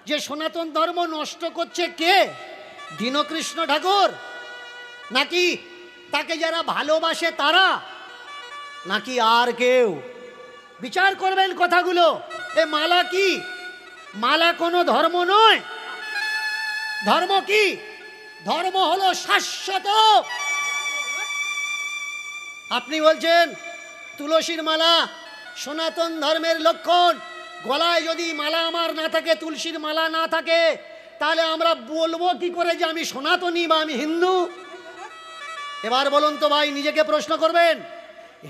যে সনাতন ধর্ম নষ্ট করছে কে? দীনকৃষ্ণ ঠাকুর, নাকি তাকে যারা ভালোবাসে তারা, নাকি আর কেউ? বিচার করবেন কথাগুলো। এ মালা কি? মালা কোনো ধর্ম নয়। ধর্ম কি? ধর্ম হলো শাশ্বত। আপনি বলছেন তুলসীর মালা সনাতন ধর্মের লক্ষণ। গলায় যদি মালা আমার না থাকে, তুলসীর মালা না থাকে, তাহলে আমরা বলবো কি করে যে আমি সনাতনী বা আমি হিন্দু? এবার বলুন তো ভাই, নিজেকে প্রশ্ন করবেন।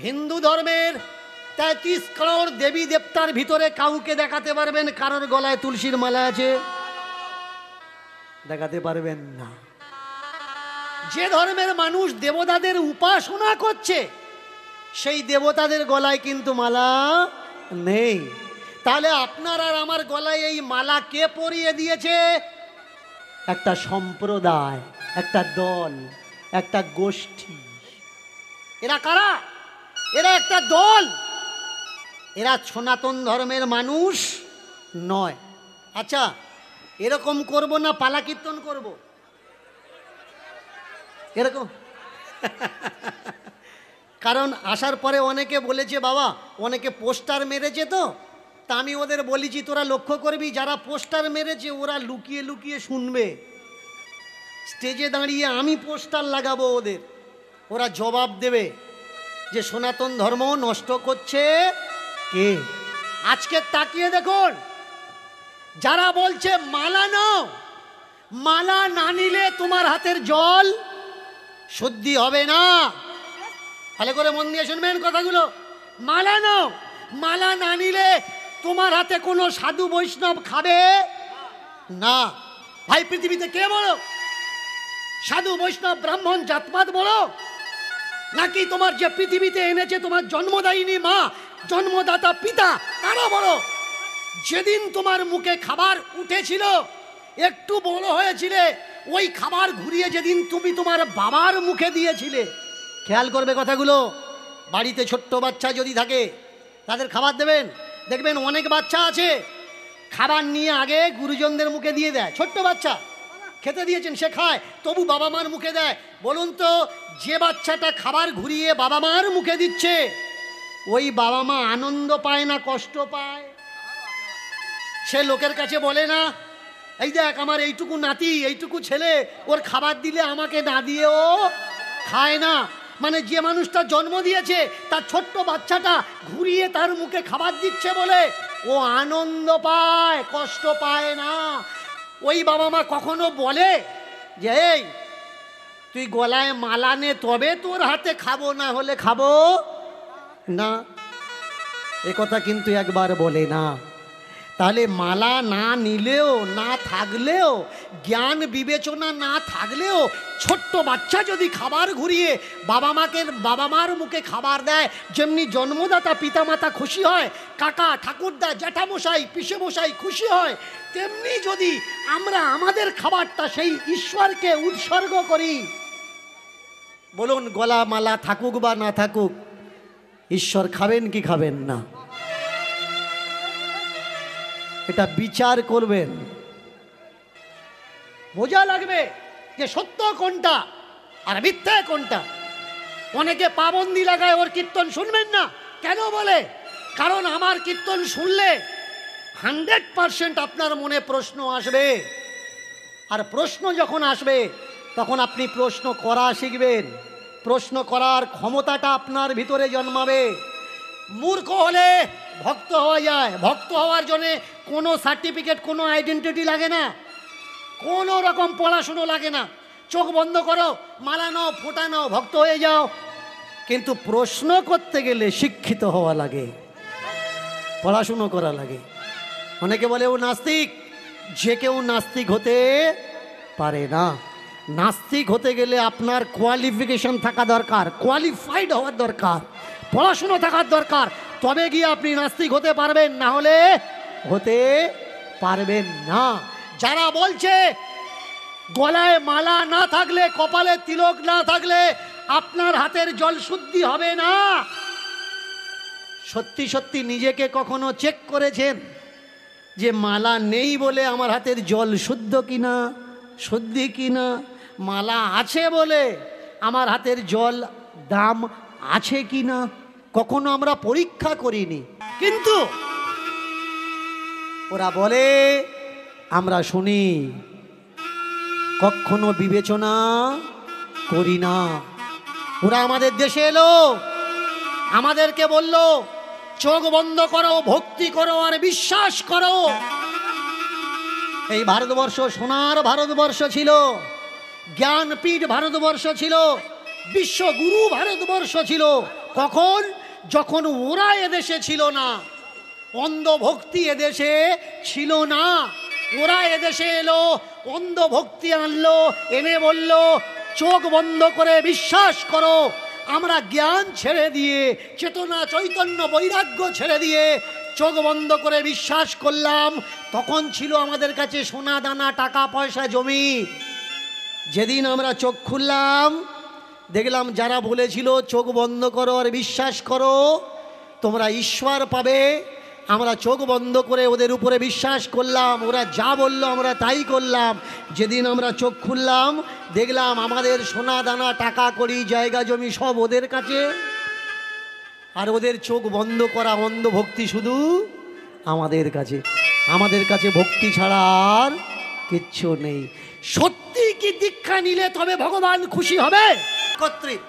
হিন্দু ধর্মের 33 করোড় দেবী দেবতার ভিতরে কাউকে দেখাতে পারবেন কারোর গলায় তুলসীর মালা আছে? দেখাতে পারবেন না। যে ধর্মের মানুষ দেবতাদের উপাসনা করছে, সেই দেবতাদের গলায় কিন্তু মালা নেই। তাহলে আপনার আর আমার গলায় এই মালা কে পরিয়ে দিয়েছে? একটা সম্প্রদায়, একটা দল, একটা গোষ্ঠী। এরা কারা? এরা একটা দল। এরা সনাতন ধর্মের মানুষ নয়। আচ্ছা, এরকম করব না পালা কীর্তন করব? এরকম কারণ আসার পরে অনেকে বলেছে, বাবা অনেকে পোস্টার মেরেছে, তো তা আমি ওদের বলেছি তোরা লক্ষ্য করবি, যারা পোস্টার মেরেছে ওরা লুকিয়ে লুকিয়ে শুনবে। স্টেজে দাঁড়িয়ে আমি পোস্টার লাগাবো ওদের, ওরা জবাব দেবে যে সনাতন ধর্ম নষ্ট করছে কে। আজকে তাকিয়ে দেখুন, যারা বলছে মালা নাও, মালা না নিলে তোমার হাতের জল শুদ্ধি হবে না। ভালো করে মন দিয়ে শুনবেন কথাগুলো। মালা নাও, মালা না নিলে তোমার হাতে কোনো সাধু বৈষ্ণব খাবে না। ভাই পৃথিবীতে কে বড়? সাধু বৈষ্ণব ব্রাহ্মণ জাতপাত বড়, নাকি তোমার যে পৃথিবীতে এনেছে তোমার জন্মদায়িনী মা, জন্মদাতা পিতা, তারা বড়? যেদিন তোমার মুখে খাবার উঠেছিল, একটু বড় হয়েছিলে, ওই খাবার ঘুরিয়ে যেদিন তুমি তোমার বাবার মুখে দিয়েছিলে। খেয়াল করবে কথাগুলো। বাড়িতে ছোট্ট বাচ্চা যদি থাকে তাদের খাবার দেবেন, দেখবেন অনেক বাচ্চা আছে খাবার নিয়ে আগে গুরুজনদের মুখে দিয়ে দেয়। ছোট্ট বাচ্চা খেতে দিয়েছেন, সে খায়, তবু বাবা মার মুখে দেয়। বলুন তো, যে বাচ্চাটা খাবার ঘুরিয়ে বাবা মার মুখে দিচ্ছে, ওই বাবা মা আনন্দ পায় না কষ্ট পায়? সে লোকের কাছে বলে না, এই দেখ আমার এইটুকু নাতি, এইটুকু ছেলে, ওর খাবার দিলে আমাকে না দিয়ে ও খায় না। মানে যে মানুষটা জন্ম দিয়েছে, তার ছোট্ট বাচ্চাটা ঘুরিয়ে তার মুখে খাবার দিচ্ছে বলে ও আনন্দ পায়, কষ্ট পায় না। ওই বাবা মা কখনো বলে যে এই তুই গলায় মালা নে, তবে তোর হাতে খাবো, না হলে খাবো না? এ কথা কিন্তু একবার বলে না। তাহলে মালা না নিলেও, না থাকলেও, জ্ঞান বিবেচনা না থাকলেও, ছোট্ট বাচ্চা যদি খাবার ঘুরিয়ে বাবা মার মুখে খাবার দেয়, যেমনি জন্মদাতা পিতামাতা খুশি হয়, কাকা ঠাকুরদা জ্যাঠামশাই পিসেমশাই খুশি হয়, তেমনি যদি আমরা আমাদের খাবারটা সেই ঈশ্বরকে উৎসর্গ করি, বলুন গলা মালা থাকুক বা না থাকুক, ঈশ্বর খাবেন কি খাবেন না? এটা বিচার করবেন। বোঝা লাগবে যে সত্য কোনটা আর মিথ্যা কোনটা। অনেকে পাবন্দি লাগায় ওর কীর্তন শুনবেন না। কেন বলে? কারণ আমার কীর্তন শুনলে 100% আপনার মনে প্রশ্ন আসবে। আর প্রশ্ন যখন আসবে তখন আপনি প্রশ্ন করা শিখবেন। প্রশ্ন করার ক্ষমতাটা আপনার ভিতরে জন্মাবে। মূর্খ হলে ভক্ত হওয়া যায়। ভক্ত হওয়ার জন্যে কোনো সার্টিফিকেট, কোনো আইডেন্টিটি লাগে না, কোনো রকম পড়াশুনো লাগে না। চোখ বন্ধ করো, মালা নাও, ফোঁটা নাও, ভক্ত হয়ে যাও। কিন্তু প্রশ্ন করতে গেলে শিক্ষিত হওয়া লাগে, পড়াশুনো করা লাগে। অনেকে বলে ও নাস্তিক। যে কেউ নাস্তিক হতে পারে না। নাস্তিক হতে গেলে আপনার কোয়ালিফিকেশন থাকা দরকার, কোয়ালিফাইড হওয়ার দরকার, পড়াশুনো থাকার দরকার, তবে গিয়ে আপনি নাস্তিক হতে পারবেন, না হলে হতে পারবেন না। যারা বলছে গলায় মালা না থাকলে, কপালে তিলক না থাকলে আপনার হাতের জল শুদ্ধি হবে না, সত্যি সত্যি নিজেকে কখনো চেক করেছেন যে মালা নেই বলে আমার হাতের জল শুদ্ধ কিনা, শুদ্ধি কিনা, মালা আছে বলে আমার হাতের জল দাম আছে কিনা, কখনো আমরা পরীক্ষা করিনি। কিন্তু ওরা বলে, আমরা শুনি, কখনো বিবেচনা করি না। ওরা আমাদের দেশে এলো, আমাদেরকে বলল চোখ বন্ধ করো, ভক্তি করো আর বিশ্বাস করো। এই ভারতবর্ষ সোনার ভারতবর্ষ ছিল, জ্ঞানপীঠ ভারতবর্ষ ছিল, বিশ্বগুরু ভারতবর্ষ ছিল। কখন? যখন ওরা এদেশে ছিল না, অন্ধভক্তি এদেশে ছিল না। ওরা এদেশে এলো, অন্ধভক্তি আনলো, এনে বলল চোখ বন্ধ করে বিশ্বাস করো। আমরা জ্ঞান ছেড়ে দিয়ে, চেতনা চৈতন্য বৈরাগ্য ছেড়ে দিয়ে চোখ বন্ধ করে বিশ্বাস করলাম। তখন ছিল আমাদের কাছে সোনা দানা, টাকা পয়সা, জমি। যেদিন আমরা চোখ খুললাম, দেখলাম যারা বলেছিল চোখ বন্ধ করো আর বিশ্বাস করো, তোমরা ঈশ্বর পাবে, আমরা চোখ বন্ধ করে ওদের উপরে বিশ্বাস করলাম। ওরা যা বললো আমরা তাই করলাম। যেদিন আমরা চোখ খুললাম, দেখলাম আমাদের সোনা দানা, টাকা কড়ি, জায়গা জমি সব ওদের কাছে, আর ওদের চোখ বন্ধ করা অন্ধ ভক্তি শুধু আমাদের কাছে। আমাদের কাছে ভক্তি ছাড়া আর কিচ্ছু নেই। সত্যি কি দীক্ষা নিলে তবে ভগবান খুশি হবে? একত্রিত,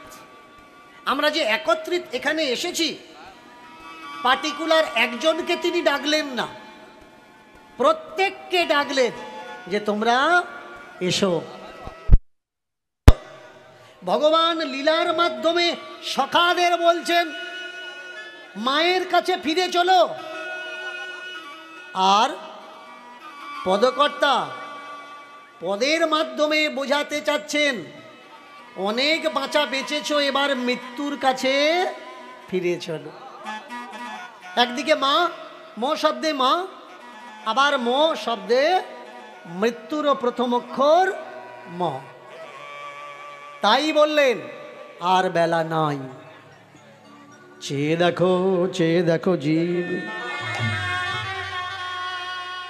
আমরা যে একত্রিত এখানে এসেছি, পার্টিকুলার একজনকে তিনি ডাকলেন না, প্রত্যেককে ডাকলেন যে তোমরা এসো। ভগবান লীলার মাধ্যমে সখাদের বলছেন মায়ের কাছে ফিরে চলো। আর পদকর্তা পদের মাধ্যমে বোঝাতে চাচ্ছেন অনেক বাঁচা বেঁচেছো, এবার মৃত্যুর কাছে ফিরে চলো। একদিকে মা, ম শব্দে মা, আবার ম শব্দে মৃত্যুরও প্রথম অক্ষর ম। তাই বললেন আর বেলা নাই, চেয়ে দেখো জীব,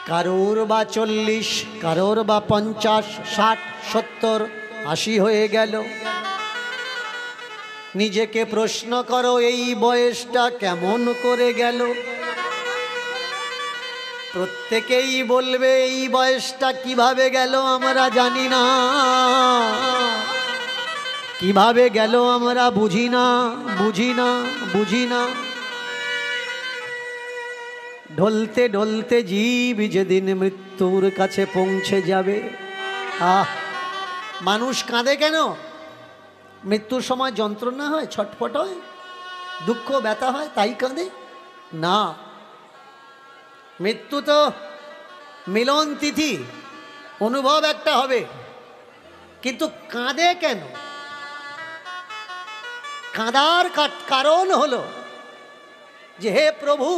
কারোর বা 40, কারোর বা 50, 60, 70, 80 হয়ে গেল। নিজেকে প্রশ্ন করো এই বয়সটা কেমন করে গেল। প্রত্যেকেই বলবে এই বয়সটা কিভাবে গেল আমরা জানি না, কিভাবে গেল আমরা বুঝি না, বুঝি না, বুঝি না। ঢলতে ঢলতে জীব যেদিন মৃত্যুর কাছে পৌঁছে যাবে। মানুষ কাঁদে কেন? মৃত্যুর সময় যন্ত্রণা হয়, ছটফট হয়, দুঃখ ব্যথা হয়, তাই কাঁদে না। মৃত্যু তো মিলন তিথি, অনুভব একটা হবে, কিন্তু কাঁদে কেন? কাঁদার কারণ হলো যে হে প্রভু,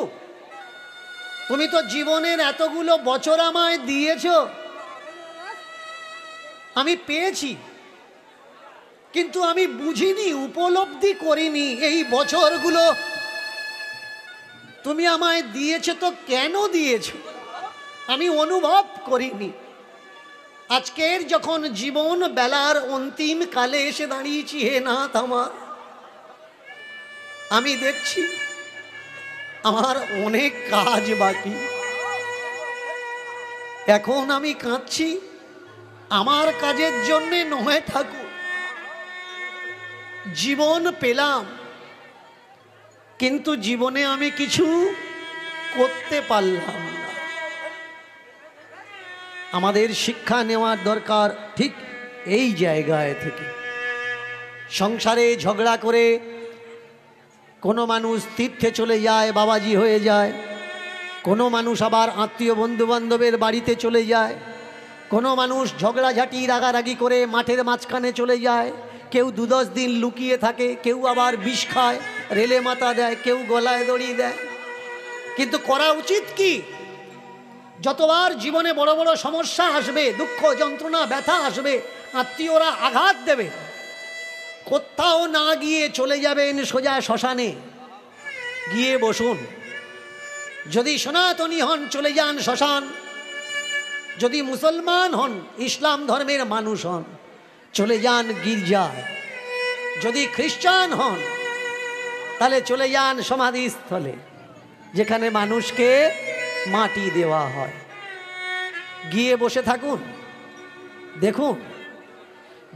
তুমি তো জীবনের এতগুলো বছর আমায় দিয়েছ, আমি পেয়েছি, কিন্তু আমি বুঝিনি, উপলব্ধি করিনি এই বছরগুলো তুমি আমায় দিয়েছ তো কেন দিয়েছ, আমি অনুভব করিনি। আজকের যখন জীবন বেলার অন্তিম কালে এসে দাঁড়িয়েছি, হে নাথ আমার, আমি দেখছি আমার অনেক কাজ বাকি। এখন আমি কাঁদছি, আমার কাজের জন্যে নয় ঠাকুর, জীবন পেলাম কিন্তু জীবনে আমি কিছু করতে পারলাম না। আমাদের শিক্ষা নেওয়ার দরকার ঠিক এই জায়গায় থেকে। সংসারে ঝগড়া করে কোনো মানুষ তীর্থে চলে যায়, বাবাজি হয়ে যায়, কোনো মানুষ আবার আত্মীয় বন্ধু বান্ধবের বাড়িতে চলে যায়, কোনো মানুষ ঝগড়াঝাটি রাগারাগি করে মাঠের মাঝখানে চলে যায়, কেউ 2-10 দিন লুকিয়ে থাকে, কেউ আবার বিষ খায়, রেলে মাথা দেয়, কেউ গলায় দড়ি দেয়। কিন্তু করা উচিত কি? যতবার জীবনে বড় বড় সমস্যা আসবে, দুঃখ যন্ত্রণা ব্যথা আসবে, আত্মীয়রা আঘাত দেবে, কোথাও না গিয়ে চলে যাবেন সোজা শ্মশানে, গিয়ে বসুন, যদি সনাতনী হন চলে যান শ্মশান, যদি মুসলমান হন ইসলাম ধর্মের মানুষ হন চলে যান গির্জায়, যদি খ্রিস্টান হন তাহলে চলে যান সমাধিস্থলে, যেখানে মানুষকে মাটি দেওয়া হয়। গিয়ে বসে থাকুন, দেখুন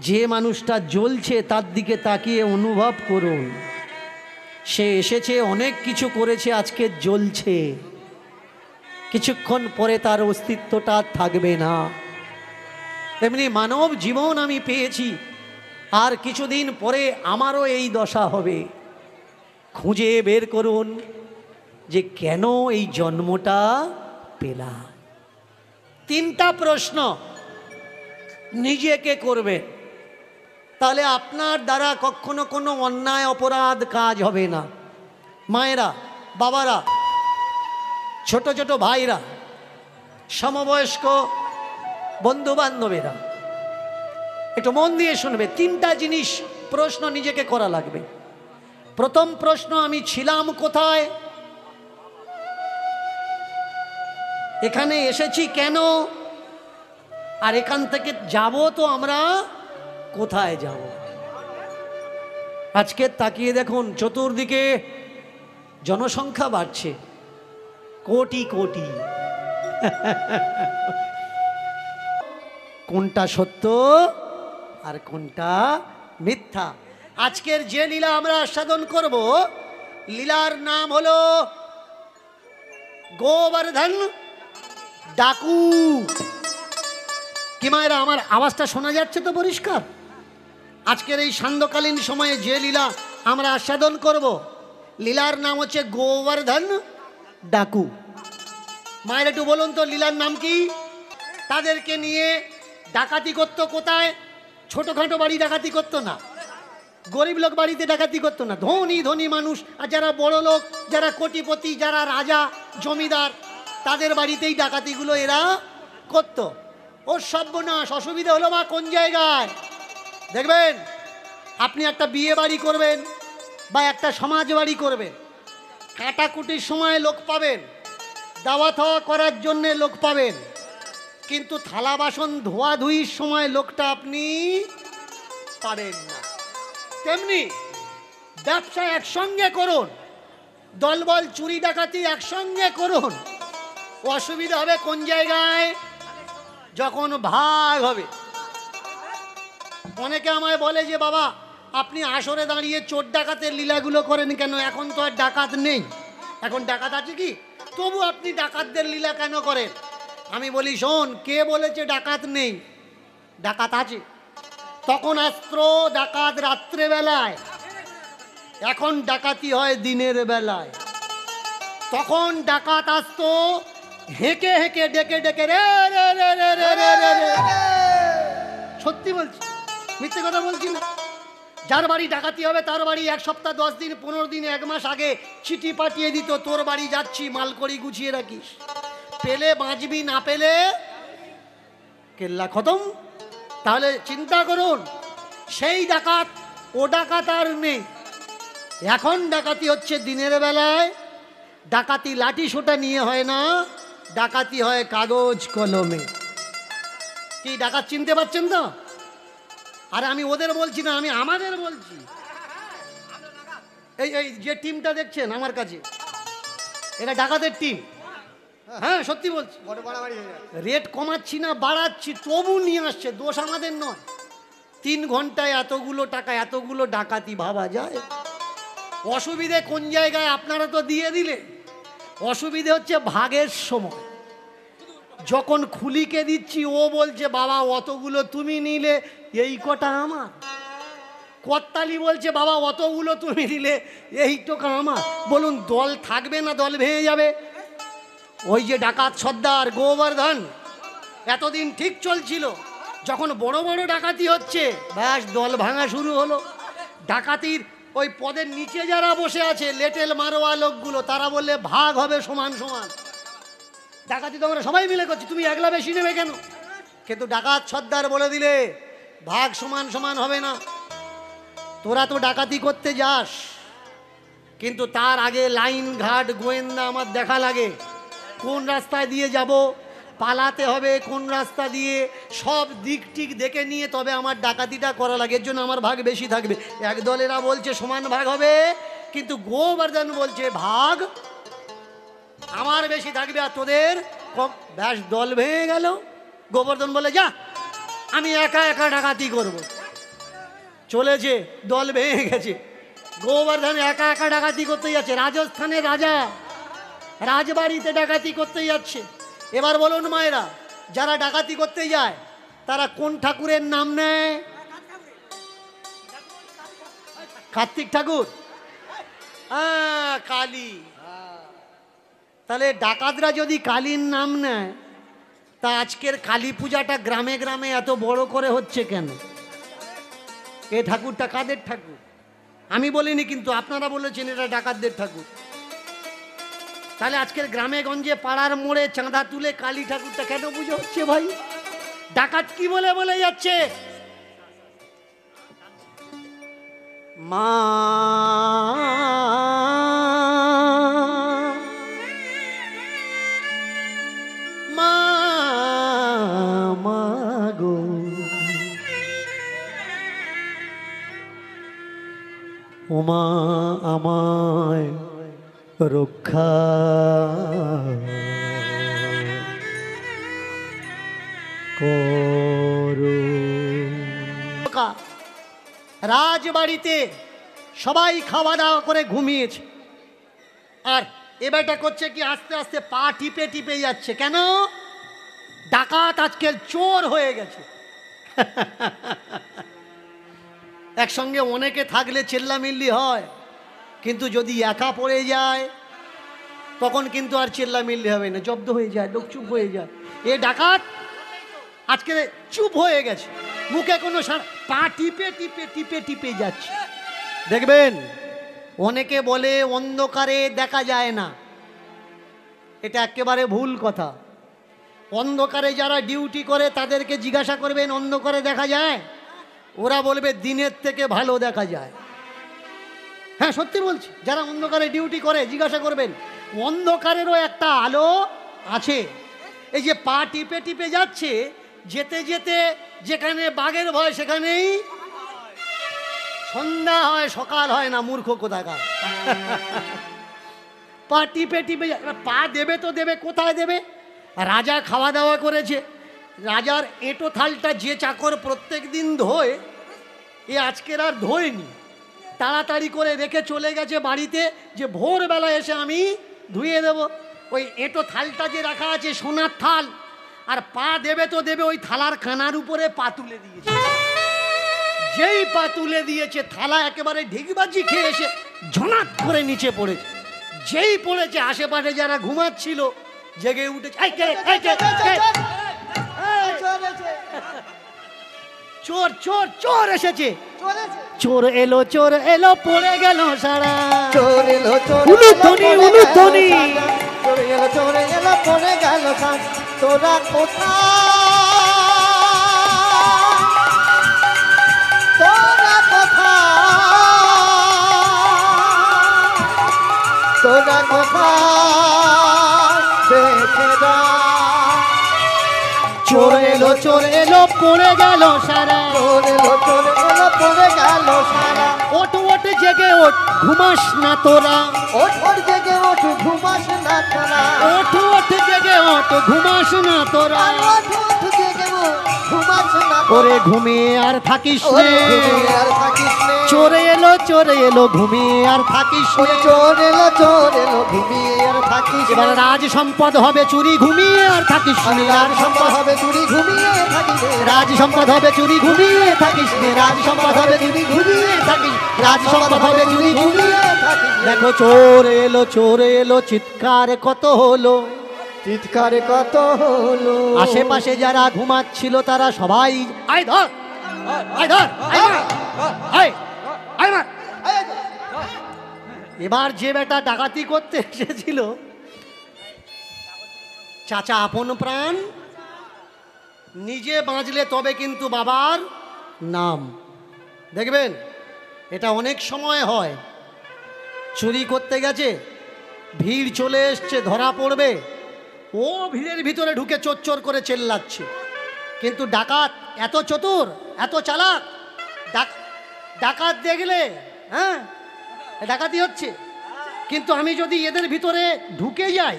যে মানুষটা জ্বলছে তার দিকে তাকিয়ে অনুভব করুন, সে এসেছে অনেক কিছু করেছে, আজকে জ্বলছে, কিছুক্ষণ পরে তার অস্তিত্বটা থাকবে না। তেমনি মানব জীবন আমি পেয়েছি, আর কিছুদিন পরে আমারও এই দশা হবে। খুঁজে বের করুন যে কেন এই জন্মটা পেলাম। 3টা প্রশ্ন নিজেকে করবে, তাহলে আপনার দ্বারা কখনো কোনো অন্যায় অপরাধ কাজ হবে না। মায়েরা, বাবারা, ছোট ছোট ভাইরা, সমবয়স্ক বন্ধু বান্ধবেরা একটু মন দিয়ে শুনবে। 3টা জিনিস প্রশ্ন নিজেকে করা লাগবে। প্রথম প্রশ্ন, আমি ছিলাম কোথায়, এখানে এসেছি কেন, আর এখান থেকে যাব তো আমরা কোথায় যাব। আজকে তাকিয়ে দেখুন চতুর্দিকে জনসংখ্যা বাড়ছে, কোটি কোটি। কোনটা সত্য আর কোনটা মিথ্যা। আজকের যে লীলা আমরা আস্বাদন করব, লীলার নাম হলো গোবর্ধন ডাকু। কি মায়েরা, আমার আওয়াজটা শোনা যাচ্ছে তো পরিষ্কার? আজকের এই সান্ধ্যকালীন সময়ে যে লীলা আমরা আস্বাদন করব, লীলার নাম হচ্ছে গোবর্ধন ডাকু। মায়ের একটু বলুন তো লীলার নাম কি? তাদেরকে নিয়ে ডাকাতি করতো কোথায়? ছোটখাটো বাড়ি ডাকাতি করতো না, গরিব লোক বাড়িতে ডাকাতি করতো না, ধনী ধনী মানুষ আর যারা বড় লোক, যারা কোটিপতি, যারা রাজা জমিদার, তাদের বাড়িতেই ডাকাতিগুলো এরা করতো। ওর সর্বনাশ। অসুবিধা হলো মা কোন জায়গায়? দেখবেন আপনি একটা বিয়ে বাড়ি করবেন বা একটা সমাজ বাড়ি করবেন, কাটাকুটির সময় লোক পাবেন, দাওয়া থাওয়া করার জন্যে লোক পাবেন, কিন্তু থালা বাসন ধোয়াধুয়ির সময় লোকটা আপনি পাবেন না। তেমনি ব্যবসা একসঙ্গে করুন, দলবল চুরি ডাকাতি একসঙ্গে করুন, অসুবিধা হবে কোন জায়গায়? যখন ভাগ হবে। অনেকে আমায় বলে যে বাবা আপনি আসরে দাঁড়িয়ে চোর ডাকাতের লীলাগুলো করেন কেন? এখন তো আর ডাকাত নেই, এখন ডাকাত আছে কি, তবু আপনি ডাকাতদের লীলা কেন করেন? আমি বলি শোন, কে বলেছে ডাকাত নেই? ডাকাত আছে। তখন অস্ত্র ডাকাত রাত্রেবেলায়, এখন ডাকাতি হয় দিনের বেলায়। তখন ডাকাত আসতো হেঁকে হেঁকে ডেকে ডেকে, রে রে রে রে রে রে রে রে। সত্যি বলছি, মিথ্যে কথা বলছি না। যার বাড়ি ডাকাতি হবে তার বাড়ি 1 সপ্তাহ 10 দিন 15 দিন 1 মাস আগে চিঠি পাঠিয়ে দিত, তোর বাড়ি যাচ্ছি, মালকড়ি গুছিয়ে রাখিস, পেলে বাঁচবি, না পেলে কেল্লা খতম। তাহলে চিন্তা করুন, সেই ডাকাত ও ডাকাত আর নেই। এখন ডাকাতি হচ্ছে দিনের বেলায়। ডাকাতি লাঠি সোটা নিয়ে হয় না, ডাকাতি হয় কাগজ কলমে। কি ডাকাত চিনতে পারছেন তো? আর আমি ওদের বলছি না, আমি আমাদের বলছি। এই এই যে টিমটা দেখছেন আমার কাছে, এটা ডাকাতের টিম। হ্যাঁ সত্যি বলছি, রেট কমাচ্ছি না, বাড়াচ্ছি, তবু নিয়ে আসছে, দোষ আমাদের নয়। 3 ঘন্টায় এতগুলো টাকা, এতগুলো ডাকাতি, ভাবা যায়? অসুবিধে কোন জায়গায়? আপনারা তো দিয়ে দিলে। অসুবিধে হচ্ছে ভাগের সময়, যখন খুলিকে দিচ্ছি ও বলছে বাবা অতগুলো তুমি নিলে, এই কটা আমার। কর্তালি বলছে বাবা অতগুলো তুমি দিলে, এই টাকা আমার। বলুন দল থাকবে না দল ভেঙে যাবে? ওই যে ডাকাত সর্দার গোবর্ধন, এতদিন ঠিক চলছিল, যখন বড় বড় ডাকাতি হচ্ছে ব্যাস দল ভাঙা শুরু হলো। ডাকাতির ওই পদের নিচে যারা বসে আছে লেটেল মারোয়া লোকগুলো, তারা বললে ভাগ হবে সমান সমান। ডাকাতি তো আমরা সবাই মিলে করছি, তুমি একলা বেশি নেবে কেন? কিন্তু ডাকাত সর্দার বলে দিলে ভাগ সমান সমান হবে না। তোরা তো ডাকাতি করতে যাস, কিন্তু তার আগে লাইন ঘাট গোয়েন্দা আমার দেখা লাগে, কোন রাস্তায় দিয়ে যাব, পালাতে হবে কোন রাস্তা দিয়ে, সব দিক টিক দেখে নিয়ে তবে আমার ডাকাতিটা করা লাগে। এর জন্য আমার ভাগ বেশি থাকবে। এক দলেরা বলছে সমান ভাগ হবে, কিন্তু গোবর্ধন বলছে ভাগ আমার বেশি থাকবে আর তোদের কম। ব্যাস দল ভেঙে গেল। গোবর্ধন বলে যা আমি একা একা ডাকাতি করব। চলেছে, দল ভেঙে গেছে। গোবর্ধন একা একা ডাকাতি করতে যাচ্ছে। রাজস্থানের রাজা রাজবাড়িতে ডাকাতি করতে যাচ্ছে। এবার বলুন মায়েরা, যারা ডাকাতি করতে যায় তারা কোন ঠাকুরের নাম নেয়? কার্তিক ঠাকুর, কালী। তাহলে ডাকাতরা যদি কালীর নাম নেয়, তা আজকের কালী পূজাটা গ্রামে গ্রামে এত বড় করে হচ্ছে কেন? এ ঠাকুরটা কাদের ঠাকুর? আমি বলিনি, কিন্তু আপনারা বলেছেন এটা ডাকাতদের ঠাকুর। তাহলে আজকের গ্রামে গঞ্জে পাড়ার মোড়ে চাঁদা তুলে কালী ঠাকুরটা কেন পুজো হচ্ছে ভাই? ডাকাত কি বলে বলে যাচ্ছে? মা গো, ওমা আমায় রক্ষা করো। রাজবাড়িতে সবাই খাওয়া দাওয়া করে ঘুমিয়েছে, আর এবারটা করছে কি আস্তে আস্তে পা টিপে টিপে যাচ্ছে। কেন? ডাকাত আজকে চোর হয়ে গেছে। একসঙ্গে অনেকে থাকলে চেল্লামিল্লি হয়, কিন্তু যদি একা পড়ে যায় তখন কিন্তু আর চেল্লামিল্লি হবে না, জব্দ হয়ে যায়, লোক চুপ হয়ে যায়। এ ডাকাত আজকে চুপ হয়ে গেছে, মুখে কোনো পা টিপে টিপে টিপে টিপে যাচ্ছে। দেখবেন অনেকে বলে অন্ধকারে দেখা যায় না, এটা একেবারে ভুল কথা। অন্ধকারে যারা ডিউটি করে তাদেরকে জিজ্ঞাসা করবেন অন্ধকারে দেখা যায়? ওরা বলবে দিনের থেকে ভালো দেখা যায়। হ্যাঁ সত্যি বলছি, যারা অন্ধকারে ডিউটি করে জিজ্ঞাসা করবেন, অন্ধকারেরও একটা আলো আছে। এই যে পা টিপে টিপে যাচ্ছে, যেতে যেতে যেখানে বাঘের ভয় সেখানেই সন্ধ্যা হয়, সকাল হয় না, মূর্খ কোথাকার। পা টিপে টিপে পা দেবে তো দেবে, কোথায় দেবে? রাজা খাওয়া দাওয়া করেছে, রাজার এঁটো থালটা যে চাকর প্রত্যেক দিন ধোয়, এ আজকের আর ধোয়নি, তাড়াতাড়ি করে রেখে চলে গেছে বাড়িতে, যে ভোরবেলা এসে আমি ধুয়ে দেব। ওই এঁটো থালটা যে রাখা আছে সোনার থাল, আর পা দেবে তো দেবে, ওই থালার কানার উপরে পা তুলে দিয়েছে। যেই পা তুলে দিয়েছে, থালা একেবারে ঢিকবাজি খেয়ে এসে ঝনাত করে নিচে পড়েছে। যেই পড়েছে, আশেপাশে যারা ঘুমাচ্ছিল জেগে উঠেছে, চোর চোর চোর এসেছে, চোর এলো পড়ে গেল সারা, চোর এলো উলুধ্বনি উলুধ্বনি, চোর এলো পড়ে গেল সারা। তোরা কোথায়, তোরা কোথায়, তোরা কোথায়, দেখে যা। চোর এলো পড়ে গেল সারা, চোর এলো পড়ে গেল সারা। ওঠ ওঠ জেগে ওঠ, ঘুমাস না তোরা, ওঠ ওঠ জেগে ওঠ, ঘুমাস না তোরা, ওঠ ওঠ জেগে ওঠ, ঘুমাস না তোরা, ওঠ ওঠ জেগে ওঠ, ঘুমাস না। ওরে ঘুমিয়ে আর থাকিস নে, চোর এলো ঘুমিয়ে আর থাকিস নে, চোর এলো ঘুমিয়ে আর থাকিস। এবার রাজ সম্পদ হবে চুরি, ঘুমিয়ে আর থাকিস নে, রাজ সম্পদ হবে চুরি, ঘুমিয়ে থাকিস, রাজ সম্পদ হবে চুরি, ঘুমিয়ে থাকিস নে, রাজ সম্পদ হবে চুরি, ঘুমিয়ে থাকিস, রাজ সম্পদ হবে চুরি, ঘুমিয়ে থাকিস। দেখো চোর এলো, চিৎকার কত হলো, চিৎকার কত হলো। আশেপাশে যারা ঘুমাচ্ছিল তারা সবাই আয় ধর, আয় ধর, আয় মার। এবার যে বেটা ডাকাতি করতে এসেছিল, চাচা আপন প্রাণ, নিজে বাঁচলে তবে কিন্তু বাবার নাম। দেখবেন এটা অনেক সময় হয়, চুরি করতে গেছে, ভিড় চলে এসছে, ধরা পড়বে, ও ভিড়ের ভিতরে ঢুকে চোর করে চেল্লাচ্ছে। কিন্তু ডাকাত এত চতুর, এত চালাক, ডাকাত দেখলে হ্যাঁ ডাকাতি হচ্ছে, কিন্তু আমি যদি এদের ভিতরে ঢুকে যাই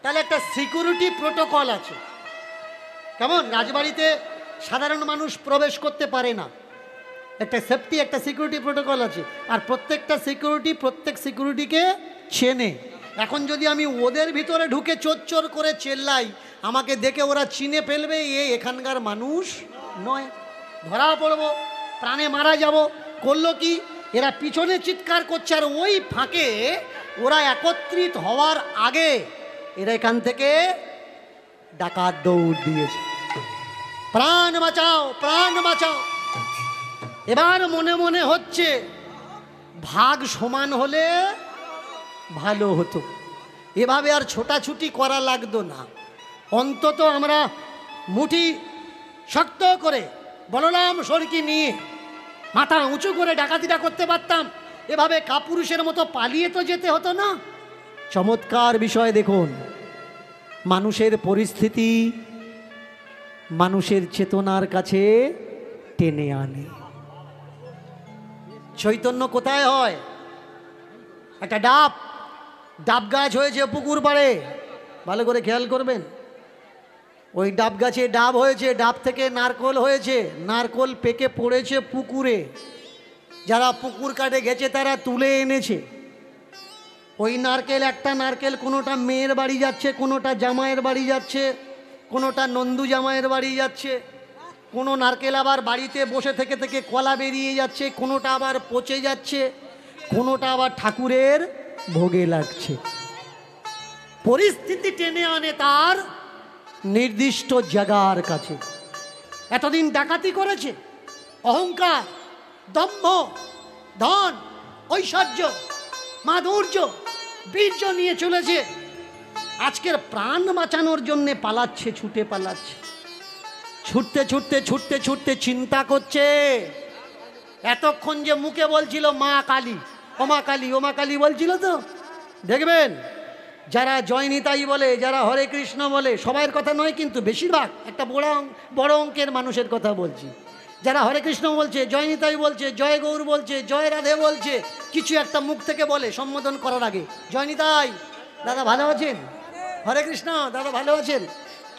তাহলে একটা সিকিউরিটি প্রোটোকল আছে। কেমন রাজবাড়িতে সাধারণ মানুষ প্রবেশ করতে পারে না, একটা সেফটি, একটা সিকিউরিটি প্রোটোকল আছে, আর প্রত্যেকটা সিকিউরিটি প্রত্যেক সিকিউরিটিকে চেনে। এখন যদি আমি ওদের ভিতরে ঢুকে চোর করে চেল্লাই, আমাকে দেখে ওরা চিনে ফেলবে এখানকার মানুষ নয়, ধরা পড়বো, প্রাণে মারা যাব। করলো কি, এরা পিছনে চিৎকার করছে, আর ওই ফাঁকে ওরা একত্রিত হওয়ার আগে এরা এখান থেকে ডাকাত দৌড় দিয়েছে। প্রাণ বাঁচাও, প্রাণ বাঁচাও। এবার মনে মনে হচ্ছে ভাগ সমান হলে ভালো হতো, এভাবে আর ছোটাছুটি করা লাগতো না। অন্তত আমরা মুঠি শক্ত করে বলরাম সরকি নিয়ে মাথা উঁচু করে ডাকাতিটা করতে পারতাম, এভাবে কাপুরুষের মতো পালিয়ে তো যেতে হতো না। চমৎকার বিষয় দেখুন, মানুষের পরিস্থিতি মানুষের চেতনার কাছে টেনে আনে। চৈতন্য কোথায় হয়? একটা ডাব গাছ হয়েছে পুকুর পাড়ে, ভালো করে খেয়াল করবেন। ওই ডাব গাছে ডাব হয়েছে, ডাব থেকে নারকোল হয়েছে, নারকোল পেকে পড়েছে পুকুরে, যারা পুকুর কাটে গেছে তারা তুলে এনেছে। ওই নারকেল, একটা নারকেল কোনোটা মেয়ের বাড়ি যাচ্ছে, কোনোটা জামাইয়ের বাড়ি যাচ্ছে, কোনোটা নন্দু জামাইয়ের বাড়ি যাচ্ছে, কোনো নারকেল আবার বাড়িতে বসে থেকে থেকে কলা বেরিয়ে যাচ্ছে, কোনোটা আবার পচে যাচ্ছে, কোনোটা আবার ঠাকুরের ভোগে লাগছে। পরিস্থিতি টেনে আনে তার নির্দিষ্ট জায়গার কাছে। এতদিন ডাকাতি করেছে, অহংকার, দম্ভ, ধন, ঐশ্বর্য, মাধুর্য, বীর্য নিয়ে চলেছে। আজকের প্রাণ বাঁচানোর জন্যে পালাচ্ছে, ছুটে পালাচ্ছে, ছুটতে ছুটতে ছুটতে ছুটতে চিন্তা করছে। এতক্ষণ যে মুখে বলছিল মা কালী, ওমা কালী, ওমা কালী বলছিল, তো দেখবেন যারা জয়নিতাই বলে, যারা হরে কৃষ্ণ বলে, সবাইয়ের কথা নয় কিন্তু বেশিরভাগ, একটা বড় অঙ্কের মানুষের কথা বলছি, যারা হরে কৃষ্ণ বলছে, জয়নিতাই বলছে, জয় গৌর বলছে, জয় রাধে বলছে, কিছু একটা মুখ থেকে বলে সম্বোধন করার আগে, জয়নিতাই দাদা ভালো আছেন, হরে কৃষ্ণ দাদা ভালো আছেন,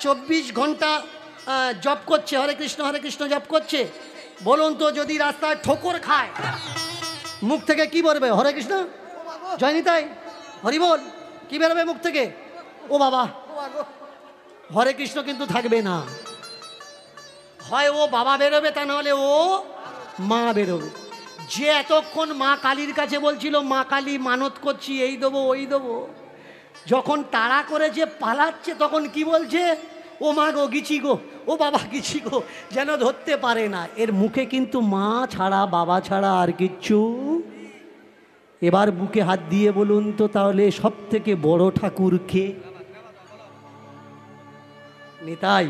24 ঘন্টা জপ করছে, হরে কৃষ্ণ জপ করছে। বলুন তো, যদি রাস্তায় ঠোকর খায়, মুখ থেকে কি বলবে? হরে কৃষ্ণ, জয়নিতাই, হরি বল, কি বেরোবে মুখ থেকে? ও বাবা। হরে কৃষ্ণ কিন্তু থাকবে না, হয় ও বাবা বেরোবে, তা নাহলে ও মা বেরোবে। যে এতক্ষণ মা কালীর কাছে বলছিল মা কালী মানত করছি, এই দেবো ওই দেবো, যখন তাড়া করে যে পালাচ্ছে তখন কি বলছে? ও মা গো গিছি গো, ও বাবা গিছি গো, যেন ধরতে পারে না। এর মুখে কিন্তু মা ছাড়া, বাবা ছাড়া আর কিচ্ছু। এবার বুকে হাত দিয়ে বলুন তো, তাহলে সব থেকে বড় ঠাকুর কে? নিতাই,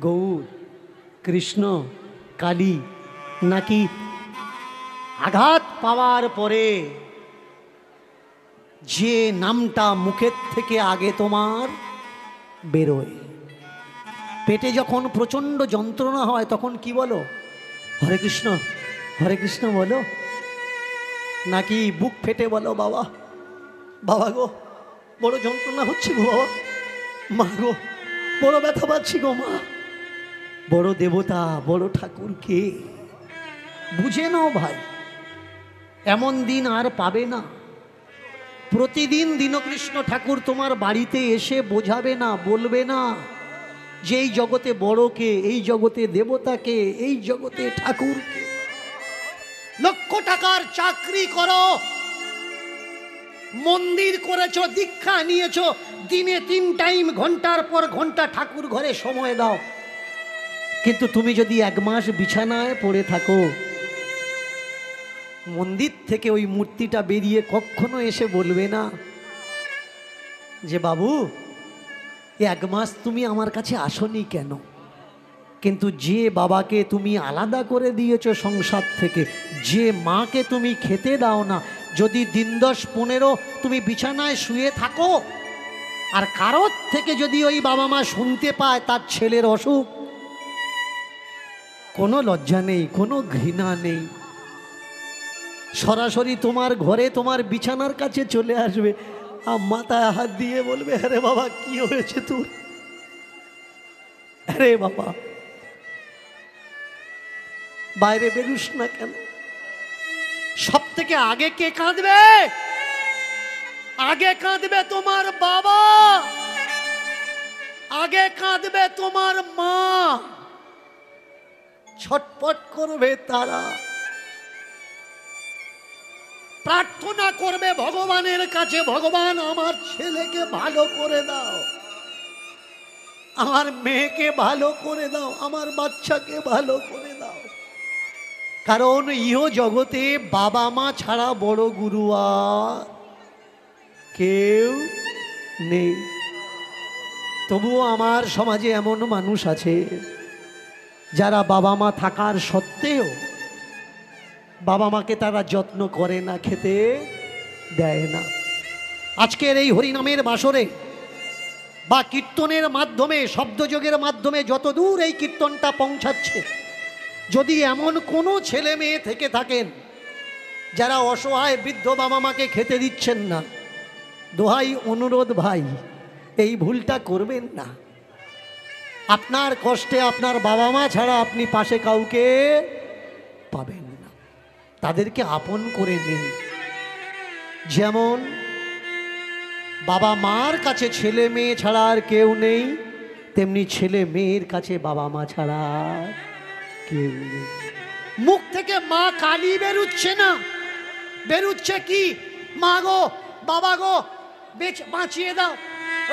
গৌর, কৃষ্ণ, কালী, নাকি আঘাত পাওয়ার পরে যে নামটা মুখের থেকে আগে তোমার বেরোয়? পেটে যখন প্রচণ্ড যন্ত্রণা হয় তখন কি বলো? হরে কৃষ্ণ বলো, নাকি বুক ফেটে বলো বাবা, বাবা গো বড় যন্ত্রণা হচ্ছে গো বাবা, মা গো বড় ব্যথা পাচ্ছি গো মা? বড় দেবতা, বড় ঠাকুর কে? বুঝে নাও ভাই, এমন দিন আর পাবে না। প্রতিদিন দীনকৃষ্ণ ঠাকুর তোমার বাড়িতে এসে বোঝাবে না, বলবে না যে এই জগতে বড় কে, এই জগতে দেবতা কে, এই জগতে ঠাকুর কে। লক্ষ টাকার চাকরি করো, মন্দির করেছো, দীক্ষা নিয়েছো, দিনে 3 টাইম ঘন্টার পর ঘন্টা ঠাকুর ঘরে সময় দাও, কিন্তু তুমি যদি 1 মাস বিছানায় পড়ে থাকো, মন্দির থেকে ওই মূর্তিটা বেরিয়ে কখনো এসে বলবে না যে বাবু 1 মাস তুমি আমার কাছে আসনি কেন? কিন্তু যে বাবাকে তুমি আলাদা করে দিয়েছো সংসার থেকে, যে মাকে তুমি খেতে দাও না, যদি দিন 10-15 তুমি বিছানায় শুয়ে থাকো আর কারোর থেকে যদি ওই বাবা মা শুনতে পায় তার ছেলের অসুখ, কোনো লজ্জা নেই, কোনো ঘৃণা নেই, সরাসরি তোমার ঘরে তোমার বিছানার কাছে চলে আসবে, মাথায় হাত দিয়ে বলবে, আরে বাবা কি হয়েছে তোর, আরে বাবা বাইরে বেরুস না কেন। সব থেকে আগে কে কাঁদবে? আগে কাঁদবে তোমার বাবা, আগে কাঁদবে তোমার মা, ছটপট করবে তারা, প্রার্থনা করবে ভগবানের কাছে, ভগবান আমার ছেলেকে ভালো করে দাও, আমার মেয়েকে ভালো করে দাও, আমার বাচ্চাকে ভালো করে দাও। কারণ ইহ জগতে বাবা মা ছাড়া বড় গুরু আর কেউ নেই। তবুও আমার সমাজে এমন মানুষ আছে যারা বাবা মা থাকার সত্ত্বেও বাবা মাকে তারা যত্ন করে না, খেতে দেয় না। আজকের এই হরিনামের বাসরে বা কীর্তনের মাধ্যমে, শব্দযোগের মাধ্যমে যতদূর এই কীর্তনটা পৌঁছাচ্ছে, যদি এমন কোনো ছেলে মেয়ে থেকে থাকেন যারা অসহায় বৃদ্ধ বাবা মাকে খেতে দিচ্ছেন না, দোহাই অনুরোধ ভাই, এই ভুলটা করবেন না। আপনার কষ্টে আপনার বাবা মা ছাড়া আপনি পাশে কাউকে পাবেন না, তাদেরকে আপন করে নিন। যেমন বাবা মার কাছে ছেলে মেয়ে ছাড়া আর কেউ নেই, তেমনি ছেলে মেয়ের কাছে বাবা মা ছাড়া কেউ নেই। মুখ থেকে মা কালি বেরুচ্ছে না, বেরুচ্ছে কি, মা গো বাবা গো বাঁচিয়ে দাও,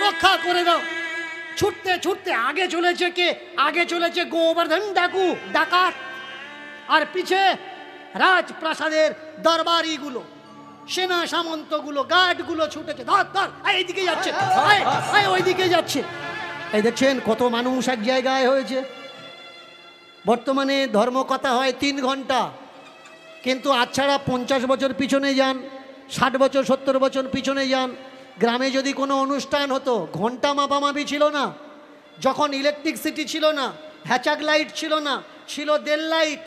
রক্ষা করে দাও। ছুটতে ছুটতে আগে চলেছে কে? আগে চলেছে গোবর্ধন ডাকাত, আর পিছে রাজপ্রাসাদের দরবারিগুলো, সেনা সামন্তগুলো, গার্ডগুলো ছুটেছে, ধর ধর, এইদিকে যাচ্ছে, ওইদিকে যাচ্ছে। এই দেখছেন কত মানুষ এক জায়গায় হয়েছে। বর্তমানে ধর্মকথা হয় 3 ঘন্টা, কিন্তু আজ ছাড়া 50 বছর পিছনে যান, 60 বছর 70 বছর পিছনে যান, গ্রামে যদি কোনো অনুষ্ঠান হতো ঘন্টা মাপামাপি ছিল না, যখন ইলেকট্রিসিটি ছিল না, হ্যাচাক লাইট ছিল না, ছিল দেড় লাইট,